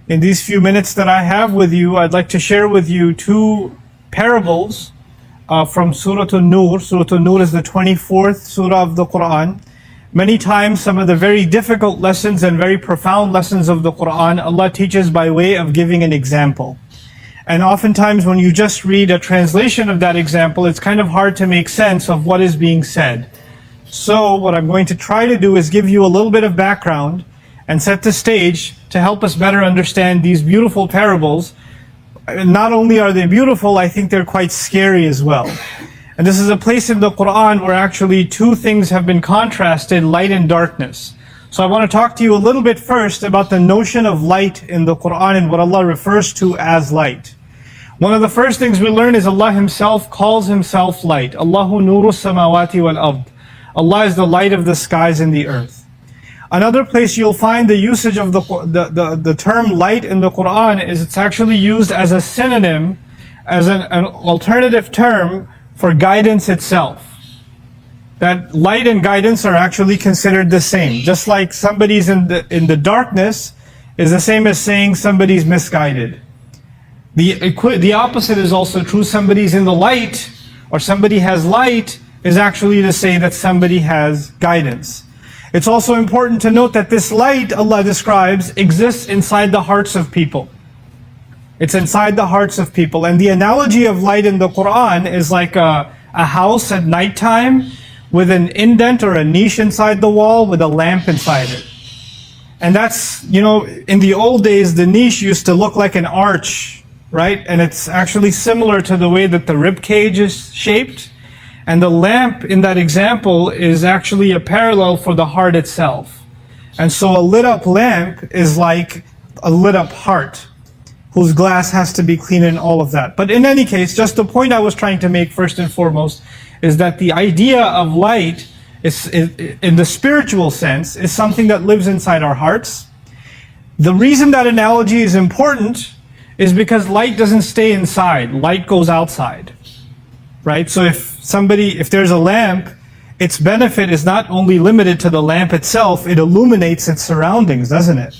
In these few minutes that I have with you, I'd like to share with you two parables from Surah An-Nur. Surah An-Nur is the 24th surah of the Quran. Many times some of the very difficult lessons and very profound lessons of the Quran, Allah teaches by way of giving an example. And oftentimes when you just read a translation of that example, it's kind of hard to make sense of what is being said. So what I'm going to try to do is give you a little bit of background and set the stage to help us better understand these beautiful parables. Not only are they beautiful, I think they're quite scary as well. And this is a place in the Quran where actually two things have been contrasted, light and darkness. So I want to talk to you a little bit first about the notion of light in the Quran and what Allah refers to as light. One of the first things we learn is Allah Himself calls Himself light. Allahu nuru samawati wal ard. Allah is the light of the skies and the earth. Another place you'll find the usage of the term light in the Quran is it's actually used as a synonym, as an alternative term for guidance itself. That light and guidance are actually considered the same. Just like somebody's in the darkness is the same as saying somebody's misguided. The opposite is also true. Somebody's in the light or somebody has light is actually to say that somebody has guidance. It's also important to note that this light Allah describes exists inside the hearts of people. It's inside the hearts of people. And the analogy of light in the Quran is like a house at nighttime with an indent or a niche inside the wall with a lamp inside it. And that's, in the old days, the niche used to look like an arch, right? And it's actually similar to the way that the rib cage is shaped. And the lamp in that example is actually a parallel for the heart itself. And so a lit up lamp is like a lit up heart, whose glass has to be clean and all of that. But in any case, just the point I was trying to make first and foremost is that the idea of light is in the spiritual sense is something that lives inside our hearts. The reason that analogy is important is because light doesn't stay inside, light goes outside. Right? So if there's a lamp, its benefit is not only limited to the lamp itself, it illuminates its surroundings, doesn't it?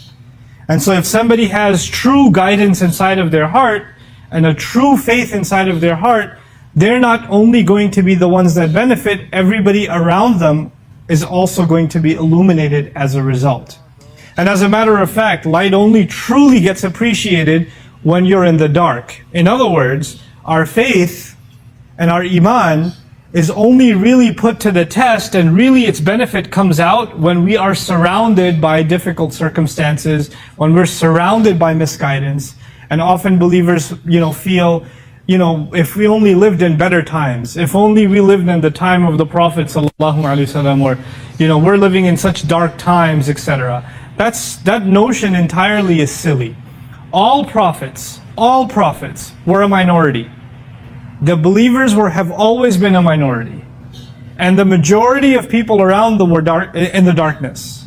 And so if somebody has true guidance inside of their heart and a true faith inside of their heart, they're not only going to be the ones that benefit, everybody around them is also going to be illuminated as a result. And as a matter of fact, light only truly gets appreciated when you're in the dark. In other words, our faith and our iman is only really put to the test, and really its benefit comes out when we are surrounded by difficult circumstances, when we're surrounded by misguidance. And often believers, feel, if we only lived in better times, if only we lived in the time of the Prophet ﷺ, or, we're living in such dark times, etc. That notion entirely is silly. All prophets were a minority. The believers have always been a minority. And the majority of people around them were in the darkness.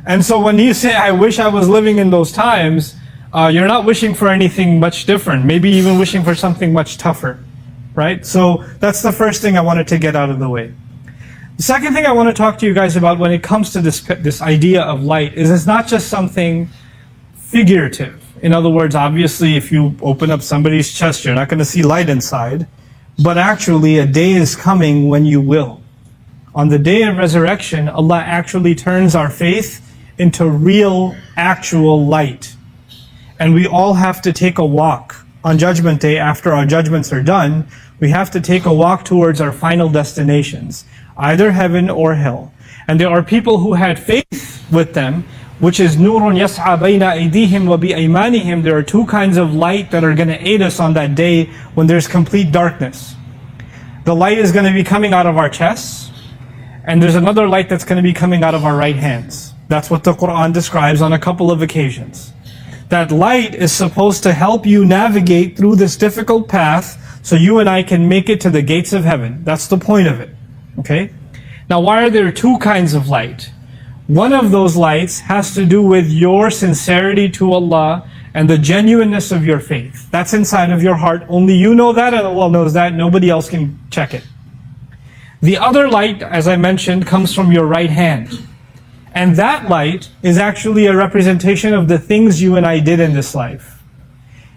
And so when you say, I wish I was living in those times, you're not wishing for anything much different. Maybe even wishing for something much tougher. Right? So that's the first thing I wanted to get out of the way. The second thing I want to talk to you guys about when it comes to this idea of light is it's not just something figurative. In other words, obviously, if you open up somebody's chest, you're not going to see light inside. But actually, a day is coming when you will. On the day of resurrection, Allah actually turns our faith into real, actual light. And we all have to take a walk on Judgment Day. After our judgments are done, we have to take a walk towards our final destinations, either heaven or hell. And there are people who had faith with them, which is nurun yas'a bayna aydihim wa bi'aymanihim. There are two kinds of light that are going to aid us on that day when there's complete darkness. The light is going to be coming out of our chests, and there's another light that's going to be coming out of our right hands. That's what the Quran describes on a couple of occasions. That light is supposed to help you navigate through this difficult path so you and I can make it to the gates of heaven. That's the point of it. Okay? Now, why are there two kinds of light? One of those lights has to do with your sincerity to Allah and the genuineness of your faith. That's inside of your heart. Only you know that, and Allah knows that. Nobody else can check it. The other light, as I mentioned, comes from your right hand. And that light is actually a representation of the things you and I did in this life.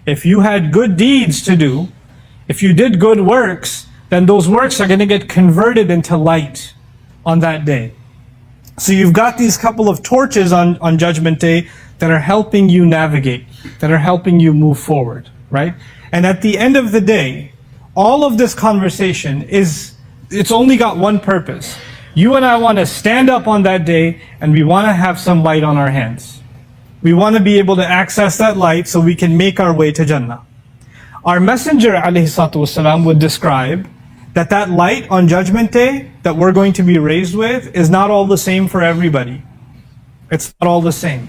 If you had good deeds to do, if you did good works, then those works are going to get converted into light on that day. So you've got these couple of torches on Judgment Day that are helping you navigate, that are helping you move forward, right? And at the end of the day, all of this conversation it's only got one purpose. You and I want to stand up on that day and we want to have some light on our hands. We want to be able to access that light so we can make our way to Jannah. Our Messenger ﷺ would describe that light on Judgment Day that we're going to be raised with is not all the same for everybody. It's not all the same.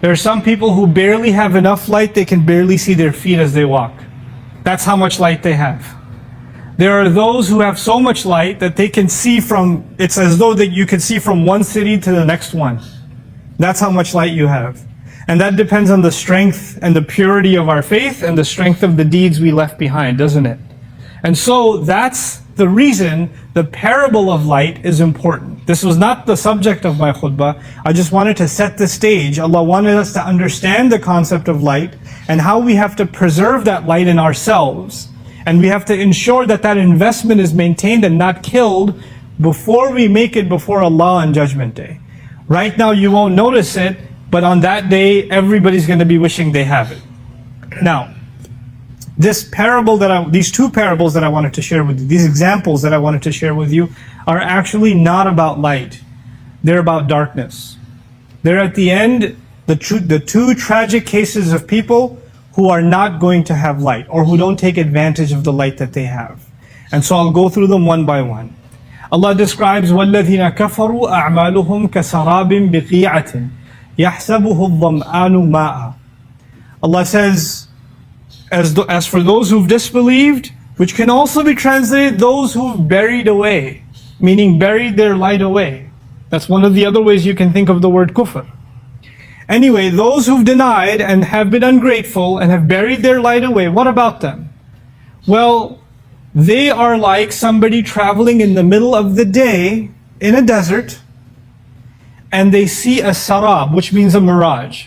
There are some people who barely have enough light, they can barely see their feet as they walk. That's how much light they have. There are those who have so much light that they can see it's as though that you can see from one city to the next one. That's how much light you have. And that depends on the strength and the purity of our faith and the strength of the deeds we left behind, doesn't it? And so that's the reason the parable of light is important. This was not the subject of my khutbah. I just wanted to set the stage. Allah wanted us to understand the concept of light and how we have to preserve that light in ourselves. And we have to ensure that investment is maintained and not killed before we make it before Allah on Judgment Day. Right now you won't notice it, but on that day everybody's going to be wishing they have it. Now, these two parables that I wanted to share with you, these examples that I wanted to share with you, are actually not about light. They're about darkness. They're at the end, the two tragic cases of people who are not going to have light, or who don't take advantage of the light that they have. And so I'll go through them one by one. Allah describes, وَالَّذِينَ كَفَرُوا أَعْمَالُهُمْ كَسَرَابٍ بِقِيعَةٍ يَحْسَبُهُ الظَّمْآنُ مَاءً. Allah says, as for those who've disbelieved, which can also be translated those who've buried away, meaning buried their light away. That's one of the other ways you can think of the word kufr. Anyway, those who've denied and have been ungrateful and have buried their light away, what about them? Well, they are like somebody traveling in the middle of the day in a desert, and they see a sarab, which means a mirage.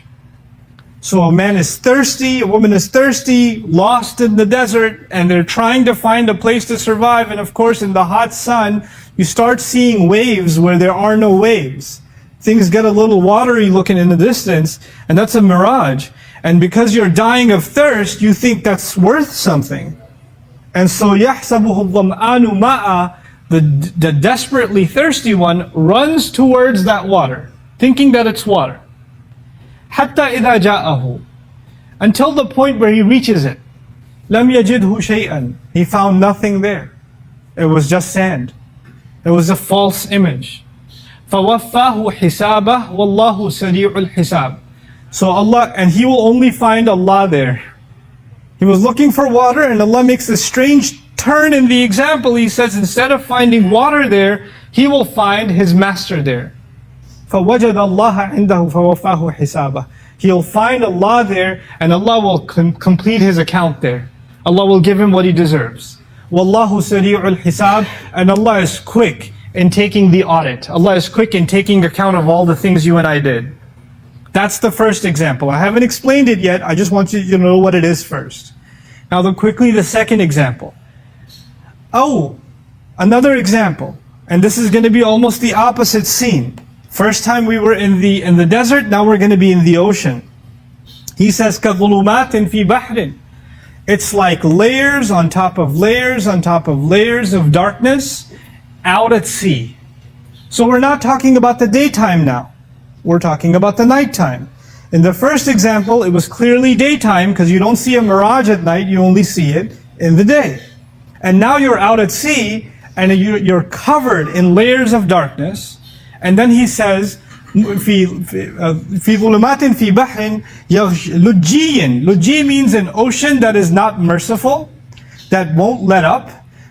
So a man is thirsty, a woman is thirsty, lost in the desert, and they're trying to find a place to survive. And of course, in the hot sun, you start seeing waves where there are no waves. Things get a little watery looking in the distance, and that's a mirage. And because you're dying of thirst, you think that's worth something. And so يَحْسَبُهُ الظَّمْآنُ مَاءً, the desperately thirsty one runs towards that water, thinking that it's water. حَتَّى إِذَا جَاءَهُ, until the point where he reaches it. لَمْ يَجِدْهُ شَيْئًا, he found nothing there. It was just sand. It was a false image. فَوَفَّاهُ حِسَابَهُ وَاللَّهُ سَرِيعُ الْحِسَابِ. So Allah, and he will only find Allah there. He was looking for water, and Allah makes a strange turn in the example. He says instead of finding water there, he will find his master there. فَوَجَدَ اللَّهَ عِنْدَهُ فَوَفَّاهُ حِسَابَهُ. He'll find Allah there, and Allah will complete his account there. Allah will give him what he deserves. وَاللَّهُ سَرِيعُ الْحِسَابِ. And Allah is quick in taking the audit. Allah is quick in taking account of all the things you and I did. That's the first example. I haven't explained it yet. I just want you to know what it is first. Now quickly, the second example. Oh, another example. And this is going to be almost the opposite scene. First time we were in the desert, now we're going to be in the ocean. He says, كَظُلُمَاتٍ فِي بَحْرٍ. It's like layers on top of layers on top of layers of darkness out at sea. So we're not talking about the daytime now. We're talking about the nighttime. In the first example, it was clearly daytime because you don't see a mirage at night, you only see it in the day. And now you're out at sea and you're covered in layers of darkness. And then he says, في ظلمات في بحر لجي. Lujji means an ocean that is not merciful, that won't let up.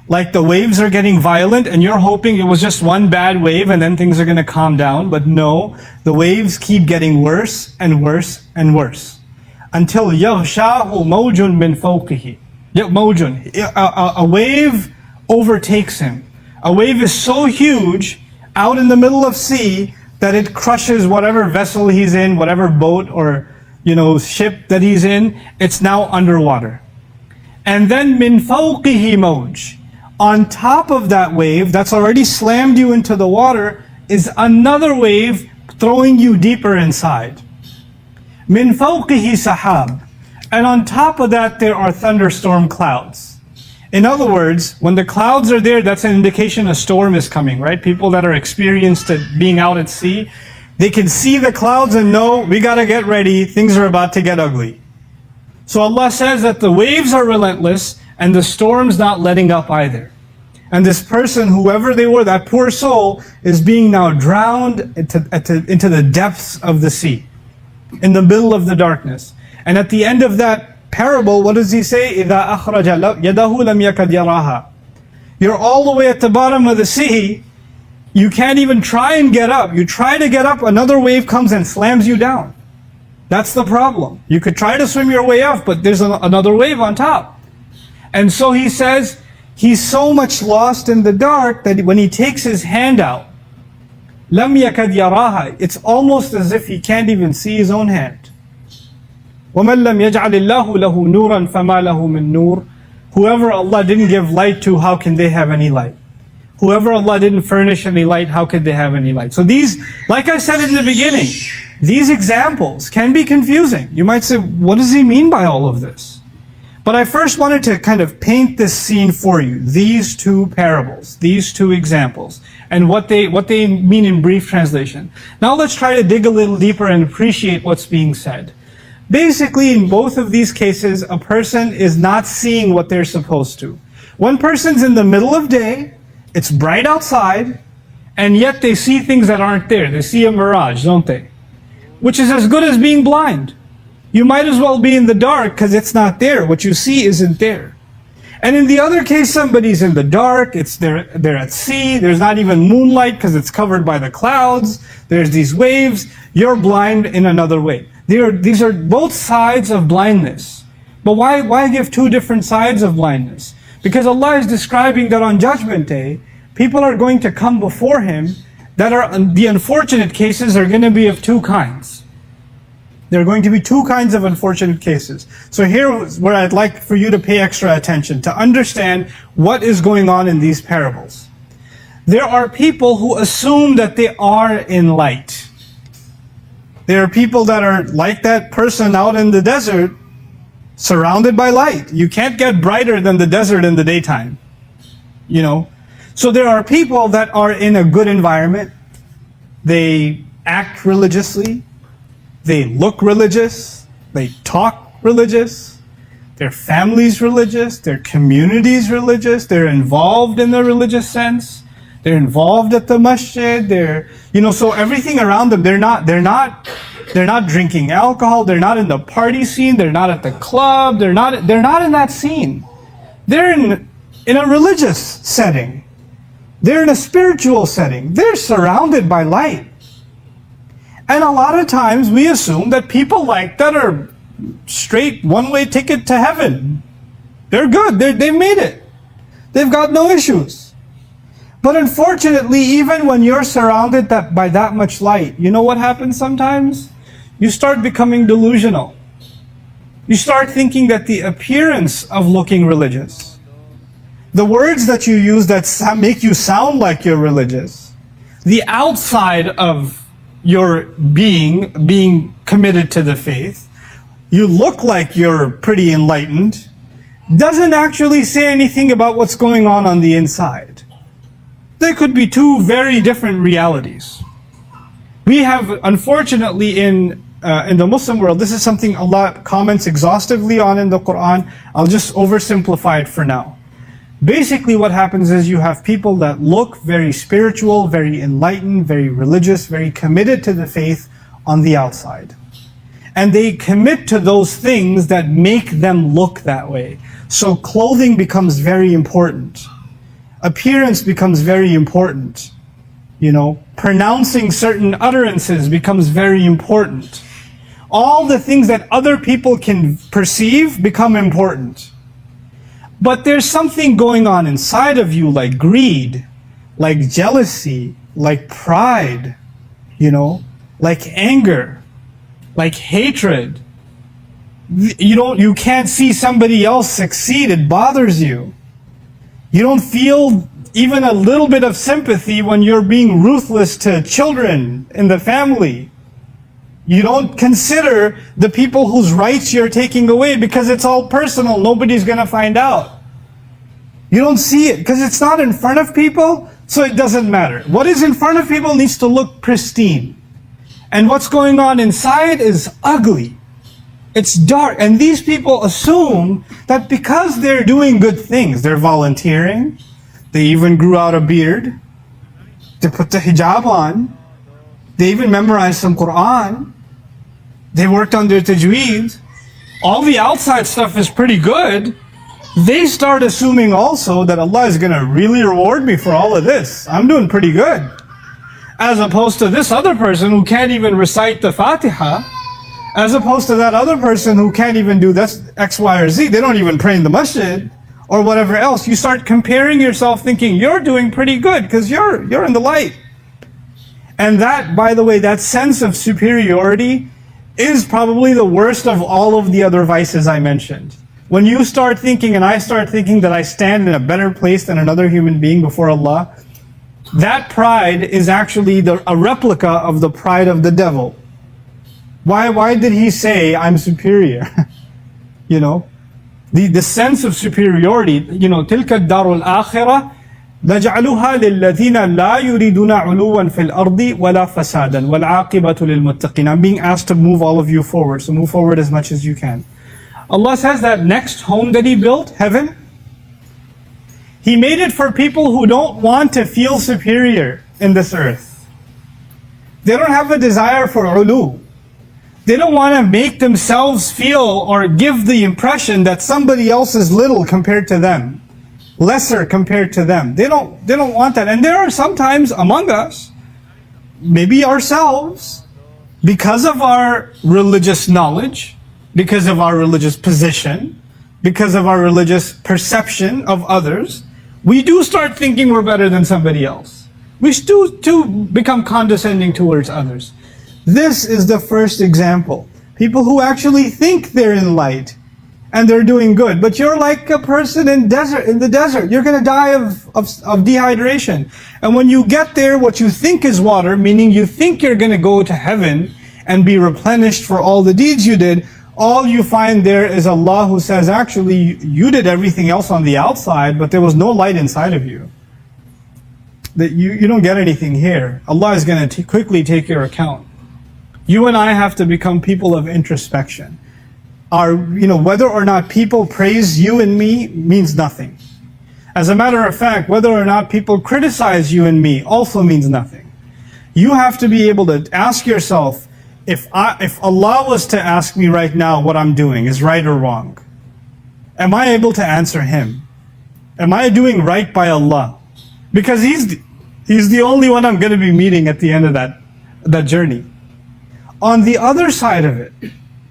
Like the waves are getting violent and you're hoping it was just one bad wave and then things are going to calm down. But no, the waves keep getting worse and worse and worse. Until يَغْشَاهُ مَوْجٌ مِّن فَوْقِهِ. A wave overtakes him. A wave is so huge out in the middle of sea that it crushes whatever vessel he's in, whatever boat or ship that he's in, it's now underwater. And then min fawqihi mawj. On top of that wave that's already slammed you into the water is another wave throwing you deeper inside. Min fawqihi sahab. And on top of that there are thunderstorm clouds. In other words, when the clouds are there, that's an indication a storm is coming, right? People that are experienced at being out at sea, they can see the clouds and know, we gotta get ready, things are about to get ugly. So Allah says that the waves are relentless and the storm's not letting up either. And this person, whoever they were, that poor soul, is being now drowned into the depths of the sea, in the middle of the darkness. And at the end of that parable, what does he say? إِذَا أَخْرَجَ يَدَهُ لَمْ يَكَدْ يَرَاهَا. You're all the way at the bottom of the sea. You can't even try and get up. You try to get up, another wave comes and slams you down. That's the problem. You could try to swim your way off, but there's another wave on top. And so he says, he's so much lost in the dark that when he takes his hand out, لَمْ يَكَدْ يَرَاهَا, it's almost as if he can't even see his own hand. وَمَنْ لَمْ يَجْعَلِ اللَّهُ لَهُ نُورًا فَمَا لَهُ مِن نُور. Whoever Allah didn't give light to, how can they have any light? Whoever Allah didn't furnish any light, how could they have any light? So these, like I said in the beginning, these examples can be confusing. You might say, what does he mean by all of this? But I first wanted to kind of paint this scene for you. These two parables, these two examples, and what they mean in brief translation. Now let's try to dig a little deeper and appreciate what's being said. Basically, in both of these cases, a person is not seeing what they're supposed to. One person's in the middle of day, it's bright outside, and yet they see things that aren't there. They see a mirage, don't they? Which is as good as being blind. You might as well be in the dark because it's not there. What you see isn't there. And in the other case, somebody's in the dark, they're at sea, there's not even moonlight because it's covered by the clouds, there's these waves, you're blind in another way. These are both sides of blindness. But why give two different sides of blindness? Because Allah is describing that on Judgment Day, people are going to come before Him that are, the unfortunate cases are going to be of two kinds. There are going to be two kinds of unfortunate cases. So here's where I'd like for you to pay extra attention, to understand what is going on in these parables. There are people who assume that they are in light. There are people that are like that person out in the desert, surrounded by light. You can't get brighter than the desert in the daytime. So there are people that are in a good environment. They act religiously. They look religious. They talk religious. Their family's religious. Their community's religious. They're involved in the religious sense. They're involved at the masjid. So everything around them, they're not drinking alcohol. They're not in the party scene. They're not at the club. They're not in that scene. They're in a religious setting. They're in a spiritual setting. They're surrounded by light. And a lot of times we assume that people like that are straight one-way ticket to heaven. They're good. They've made it. They've got no issues. But unfortunately, even when you're surrounded by that much light, you know what happens sometimes? You start becoming delusional. You start thinking that the appearance of looking religious, the words that you use that make you sound like you're religious, the outside of your being committed to the faith, you look like you're pretty enlightened, doesn't actually say anything about what's going on the inside. There could be two very different realities. We have, unfortunately, in the Muslim world, this is something Allah comments exhaustively on in the Quran. I'll just oversimplify it for now. Basically what happens is you have people that look very spiritual, very enlightened, very religious, very committed to the faith on the outside. And they commit to those things that make them look that way. So clothing becomes very important. Appearance becomes very important. Pronouncing certain utterances becomes very important. All the things that other people can perceive become important. But there's something going on inside of you like greed, like jealousy, like pride, like anger, like hatred. You can't see somebody else succeed, it bothers you. You don't feel even a little bit of sympathy when you're being ruthless to children in the family. You don't consider the people whose rights you're taking away because it's all personal, nobody's gonna find out. You don't see it because it's not in front of people, so it doesn't matter. What is in front of people needs to look pristine. And what's going on inside is ugly. It's dark. And these people assume that because they're doing good things, they're volunteering, they even grew out a beard, they put the hijab on, they even memorized some Quran, they worked on their tajweed, all the outside stuff is pretty good. They start assuming also that Allah is going to really reward me for all of this. I'm doing pretty good. As opposed to this other person who can't even recite the Fatiha, as opposed to that other person who can't even do this X, Y, or Z. They don't even pray in the masjid or whatever else. You start comparing yourself thinking you're doing pretty good because you're in the light. And that, by the way, that sense of superiority is probably the worst of all of the other vices I mentioned. When you start thinking, and I start thinking that I stand in a better place than another human being before Allah, that pride is actually a replica of the pride of the devil. Why did he say, I'm superior? The sense of superiority, تِلْكَ الدَّارُ الْآخِرَةِ نَجْعَلُهَا لِلَّذِينَ لَا يُرِيدُونَ عُلُوًّا فِي الْأَرْضِ وَلَا فَسَادًا وَالْعَاقِبَةُ لِلْمُتَّقِينَ. I'm being asked to move all of you forward, so move forward as much as you can. Allah says that next home that He built, heaven, He made it for people who don't want to feel superior in this earth. They don't have a desire for ulu. They don't want to make themselves feel or give the impression that somebody else is little compared to them, lesser compared to them. They don't want that. And there are sometimes among us, maybe ourselves, because of our religious knowledge, because of our religious position, because of our religious perception of others, we do start thinking we're better than somebody else. We do become condescending towards others. This is the first example. People who actually think they're in light and they're doing good, but you're like a person in the desert. You're going to die of dehydration. And when you get there, what you think is water, meaning you think you're going to go to heaven and be replenished for all the deeds you did, all you find there is Allah who says, actually, you did everything else on the outside, but there was no light inside of you. That you don't get anything here. Allah is going to quickly take your account. You and I have to become people of introspection. Whether or not people praise you and me means nothing. As a matter of fact, whether or not people criticize you and me also means nothing. You have to be able to ask yourself, if Allah was to ask me right now what I'm doing is right or wrong, am I able to answer Him? Am I doing right by Allah? Because He's the only one I'm going to be meeting at the end of that journey. On the other side of it,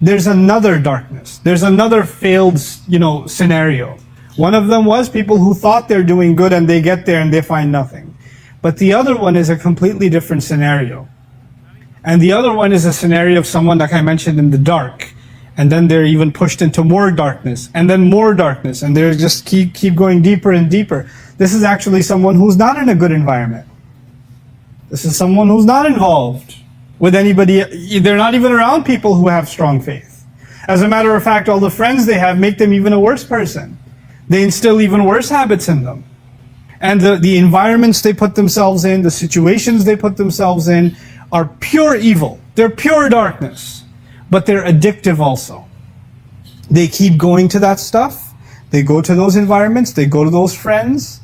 there's another darkness. There's another failed, scenario. One of them was people who thought they're doing good and they get there and they find nothing. But the other one is a completely different scenario. And the other one is a scenario of someone, like I mentioned, in the dark. And then they're even pushed into more darkness, and then more darkness, and they're just keep going deeper and deeper. This is actually someone who's not in a good environment. This is someone who's not involved with anybody. They're not even around people who have strong faith. As a matter of fact, all the friends they have make them even a worse person. They instill even worse habits in them. And the environments they put themselves in, the situations they put themselves in, are pure evil. They're pure darkness. But they're addictive also. They keep going to that stuff. They go to those environments. They go to those friends.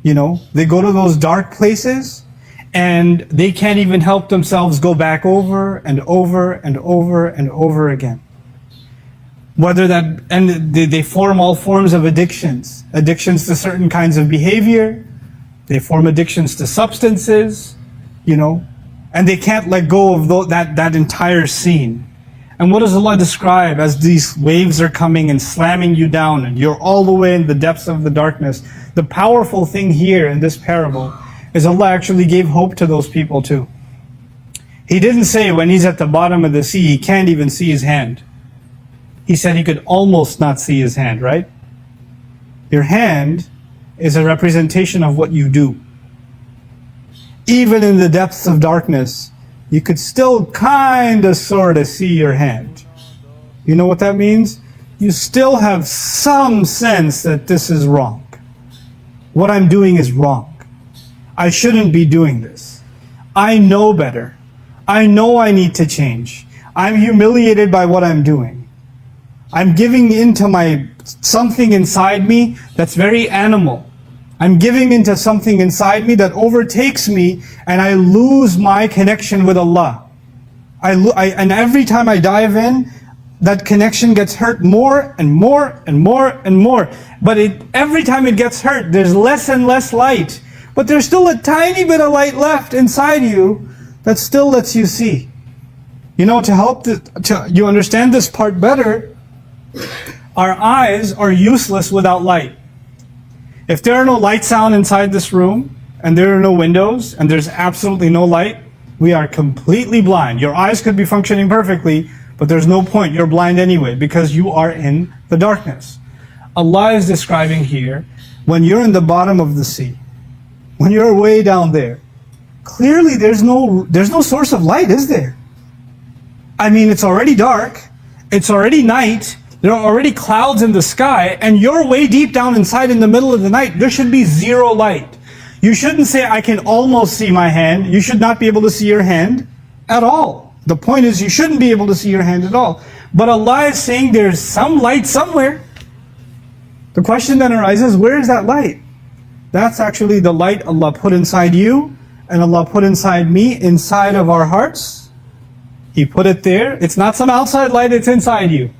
They go to those dark places. And they can't even help themselves go back over and over and over and over again. And they form all forms of addictions. Addictions to certain kinds of behavior. They form addictions to substances, and they can't let go of that entire scene. And what does Allah describe as these waves are coming and slamming you down and you're all the way in the depths of the darkness? The powerful thing here in this parable is Allah actually gave hope to those people too. He didn't say when he's at the bottom of the sea, he can't even see his hand. He said he could almost not see his hand, right? Your hand is a representation of what you do. Even in the depths of darkness, you could still kind of sort of see your hand. You know what that means? You still have some sense that this is wrong. What I'm doing is wrong. I shouldn't be doing this. I know better. I know I need to change. I'm humiliated by what I'm doing. I'm giving into something inside me that's very animal. I'm giving into something inside me that overtakes me, and I lose my connection with Allah. And every time I dive in, that connection gets hurt more and more and more and more. But every time it gets hurt, there's less and less light. But there's still a tiny bit of light left inside you that still lets you see. You know, to help you understand this part better, our eyes are useless without light. If there are no lights on inside this room, and there are no windows, and there's absolutely no light, we are completely blind. Your eyes could be functioning perfectly, but there's no point. You're blind anyway, because you are in the darkness. Allah is describing here, when you're in the bottom of the sea, when you're way down there, clearly there's no source of light, is there? I mean, it's already dark, it's already night, there are already clouds in the sky, and you're way deep down inside in the middle of the night. There should be zero light. You shouldn't say, I can almost see my hand. You should not be able to see your hand at all. The point is, you shouldn't be able to see your hand at all. But Allah is saying there's some light somewhere. The question then arises, where is that light? That's actually the light Allah put inside you, and Allah put inside me, inside of our hearts. He put it there. It's not some outside light, it's inside you.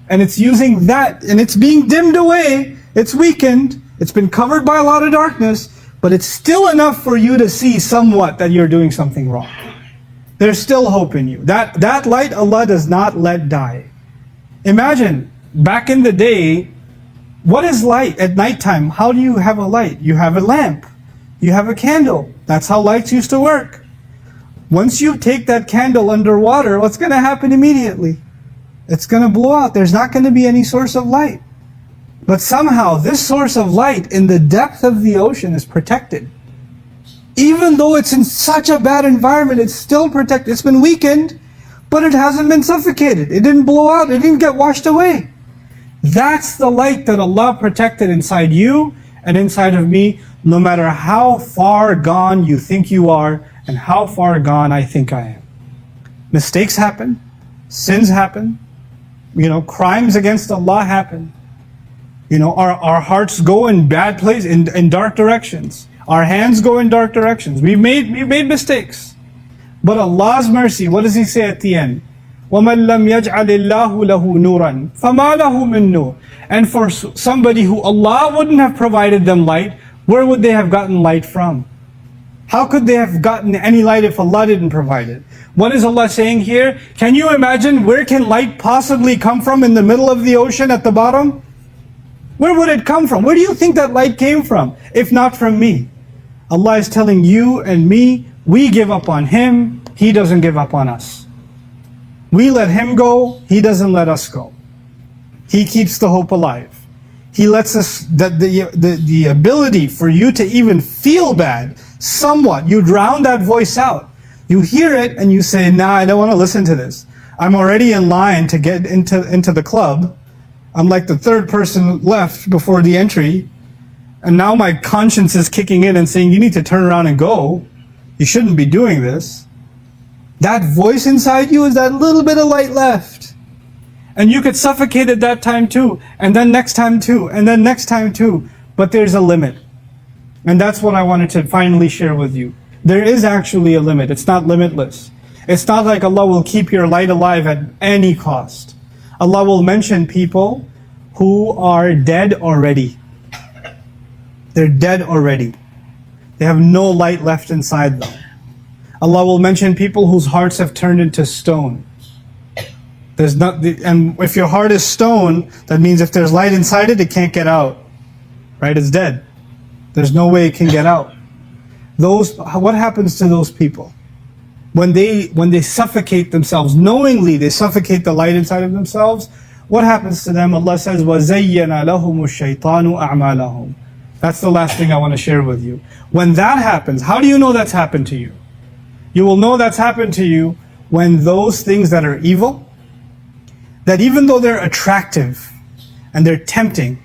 And it's using that, and it's being dimmed away, it's weakened, it's been covered by a lot of darkness, but it's still enough for you to see somewhat that you're doing something wrong. There's still hope in you. That light Allah does not let die. Imagine, back in the day, what is light at nighttime? How do you have a light? You have a lamp. You have a candle. That's how lights used to work. Once you take that candle underwater, what's going to happen immediately? It's going to blow out. There's not going to be any source of light. But somehow this source of light in the depth of the ocean is protected. Even though it's in such a bad environment, it's still protected. It's been weakened, but it hasn't been suffocated. It didn't blow out. It didn't get washed away. That's the light that Allah protected inside you and inside of me, no matter how far gone you think you are and how far gone I think I am. Mistakes happen. Sins happen. You know, crimes against Allah happen. You know, our hearts go in bad places, in dark directions. Our hands go in dark directions. We've made mistakes. But Allah's mercy, what does He say at the end? وَمَنْ لَمْ يَجْعَلِ اللَّهُ لَهُ نُورًا فَمَا لَهُ مِن نُور. And for somebody who Allah wouldn't have provided them light, where would they have gotten light from? How could they have gotten any light if Allah didn't provide it? What is Allah saying here? Can you imagine where can light possibly come from in the middle of the ocean at the bottom? Where would it come from? Where do you think that light came from, if not from me? Allah is telling you and me, we give up on Him, He doesn't give up on us. We let Him go, He doesn't let us go. He keeps the hope alive. He lets us, the ability for you to even feel bad, somewhat, you drown that voice out. You hear it and you say, nah, I don't want to listen to this. I'm already in line to get into the club. I'm like the third person left before the entry. And now my conscience is kicking in and saying, you need to turn around and go. You shouldn't be doing this. That voice inside you is that little bit of light left. And you could suffocate at that time too. And then next time too. And then next time too. But there's a limit. And that's what I wanted to finally share with you. There is actually a limit. It's not limitless. It's not like Allah will keep your light alive at any cost. Allah will mention people who are dead already. They're dead already. They have no light left inside them. Allah will mention people whose hearts have turned into stone. And if your heart is stone, that means if there's light inside it, it can't get out. Right? It's dead. There's no way it can get out. What happens to those people? when they suffocate themselves, knowingly they suffocate the light inside of themselves, what happens to them? Allah says, وَزَيَّنَ لَهُمُ الشَّيْطَانُ أَعْمَالَهُم. That's the last thing I want to share with you. When that happens, how do you know that's happened to you? You will know that's happened to you when those things that are evil, that even though they're attractive and they're tempting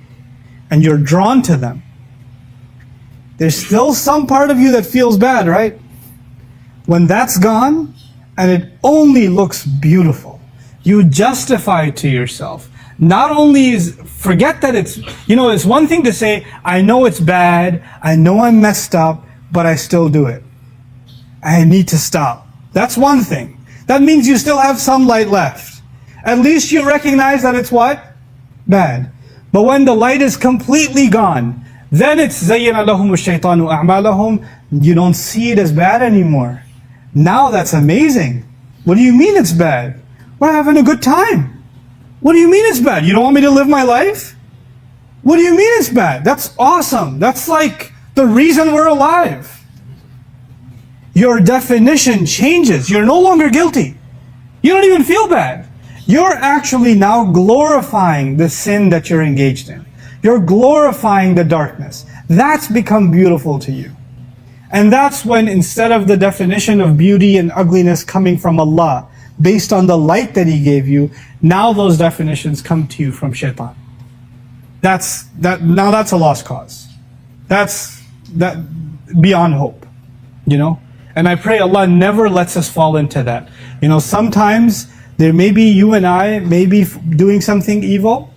and you're drawn to them, there's still some part of you that feels bad, right? When that's gone and it only looks beautiful, you justify it to yourself. Not only is, forget that it's, it's one thing to say, I know it's bad, I know I'm messed up, but I still do it. I need to stop. That's one thing. That means you still have some light left. At least you recognize that it's what? Bad. But when the light is completely gone, then it's زَيَّنَ لَهُمُ الشَّيْطَانُ أَعْمَالَهُم. You don't see it as bad anymore. Now that's amazing. What do you mean it's bad? We're having a good time. What do you mean it's bad? You don't want me to live my life? What do you mean it's bad? That's awesome. That's like the reason we're alive. Your definition changes. You're no longer guilty. You don't even feel bad. You're actually now glorifying the sin that you're engaged in. You're glorifying the darkness. That's become beautiful to you. And that's when, instead of the definition of beauty and ugliness coming from Allah, based on the light that He gave you, now those definitions come to you from shaitan. Now that's a lost cause. That's beyond hope, And I pray Allah never lets us fall into that. Sometimes there may be you and I may be doing something evil,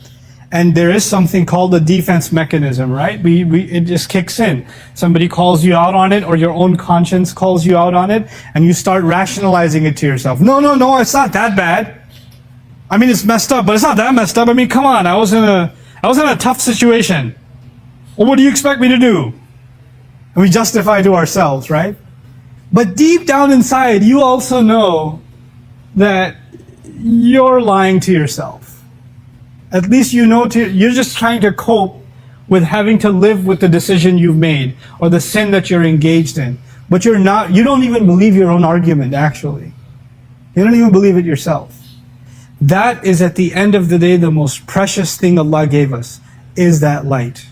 and there is something called a defense mechanism, right? It just kicks in. Somebody calls you out on it, or your own conscience calls you out on it, and you start rationalizing it to yourself. No, it's not that bad. I mean, it's messed up, but it's not that messed up. I mean, come on, I was in a tough situation. Well, what do you expect me to do? And we justify to ourselves, right? But deep down inside, you also know that you're lying to yourself. At least you're just trying to cope with having to live with the decision you've made or the sin that you're engaged in. But you don't even believe your own argument, actually. You don't even believe it yourself. That is, at the end of the day, the most precious thing Allah gave us, is that light.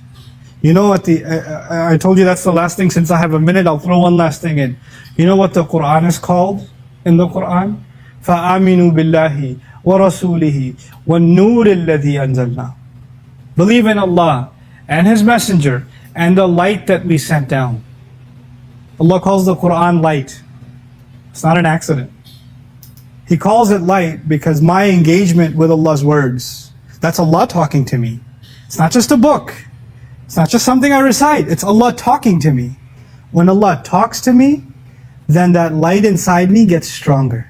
I told you that's the last thing. Since I have a minute, I'll throw one last thing in. You know what the Quran is called in the Quran? فَآمِنُوا بِاللَّهِ وَرَسُولِهِ وَالنُّورِ الَّذِي أَنزَلْنَا. Believe in Allah and His Messenger and the light that we sent down. Allah calls the Quran light. It's not an accident. He calls it light because my engagement with Allah's words, that's Allah talking to me. It's not just a book. It's not just something I recite. It's Allah talking to me. When Allah talks to me, then that light inside me gets stronger.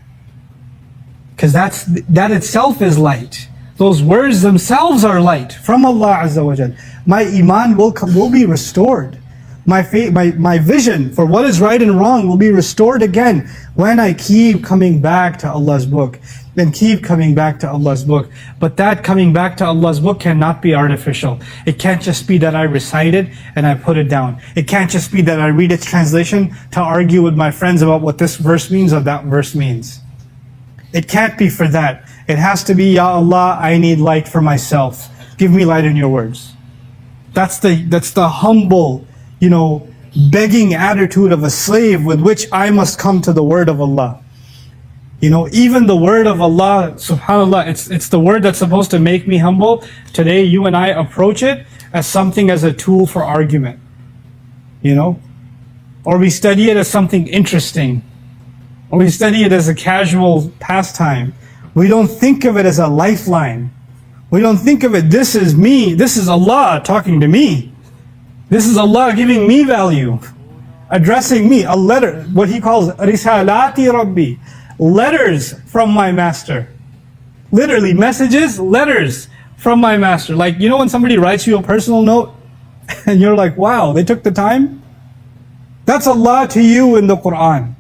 Because that itself is light. Those words themselves are light from Allah Azza wa Jal. My iman will be restored. My vision for what is right and wrong will be restored again when I keep coming back to Allah's book and keep coming back to Allah's book. But that coming back to Allah's book cannot be artificial. It can't just be that I recite it and I put it down. It can't just be that I read its translation to argue with my friends about what this verse means or that verse means. It can't be for that. It has to be, Ya Allah, I need light for myself. Give me light in your words. That's the humble, begging attitude of a slave with which I must come to the word of Allah. Even the word of Allah, subhanAllah, it's the word that's supposed to make me humble. Today, you and I approach it as a tool for argument. Or we study it as something interesting. Or we study it as a casual pastime. We don't think of it as a lifeline. We don't think of it, this is me, this is Allah talking to me. This is Allah giving me value, addressing me, a letter, what He calls risalati Rabbi, letters from my master. Literally, messages, letters from my master. Like, when somebody writes you a personal note, and you're like, wow, they took the time? That's Allah to you in the Quran.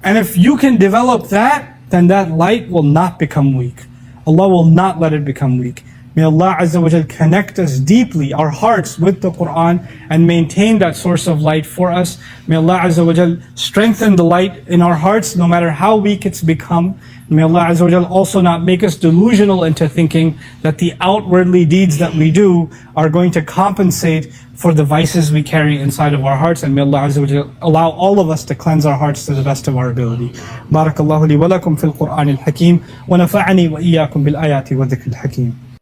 And if you can develop that, then that light will not become weak. Allah will not let it become weak. May Allah Azza wa Jal connect us deeply, our hearts, with the Quran and maintain that source of light for us. May Allah Azza wa Jal strengthen the light in our hearts no matter how weak it's become. May Allah Azza wa Jal also not make us delusional into thinking that the outwardly deeds that we do are going to compensate for the vices we carry inside of our hearts. And may Allah Azza wa Jal allow all of us to cleanse our hearts to the best of our ability. Barakallahu li wa lakum fil Qur'an al-Hakim wa nafa'ani wa iyyakum bil ayati wa dhikr al-Hakim.